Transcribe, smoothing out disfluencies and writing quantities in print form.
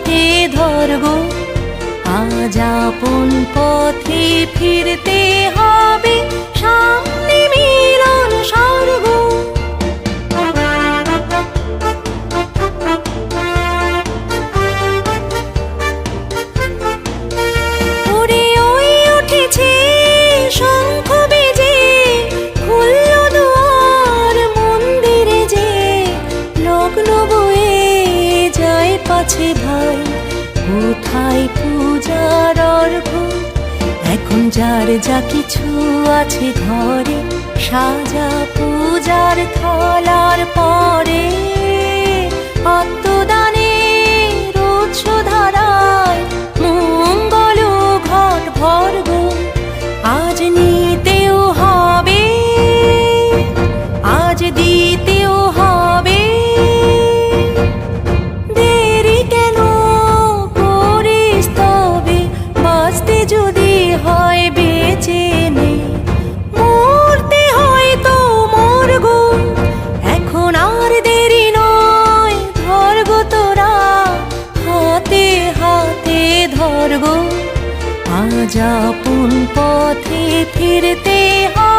হাতে ধরগো, আজ আপন পথে ফিরতে হবে, সামনে মিলন স্বর্গ। ওরে ওই উঠেছে শঙ্খ বেজে, খুলল দুয়ার মন্দিরে যে, লগ্ন বয়ে যায় পাছে ভাই, কোথায় পূজার অর্ঘ? এখন যার যা কিছু আছে ঘরে, সাজা পূজার থালার পরে, আত্মদানের উৎস ধারায় মঙ্গল ঘট ভর্গ। আজ নিতেও হবে, আজ দিতেও হবে, দেরি কেন করিস তবে, বাঁচতে যদি হয় বেঁচে নে, মরতে হয় তো মরগো, এখন আর দেরি নয়, ধরগো তোরা হাতে হাতে ধরগো, আজ আপন পথে ফিরতে হয়।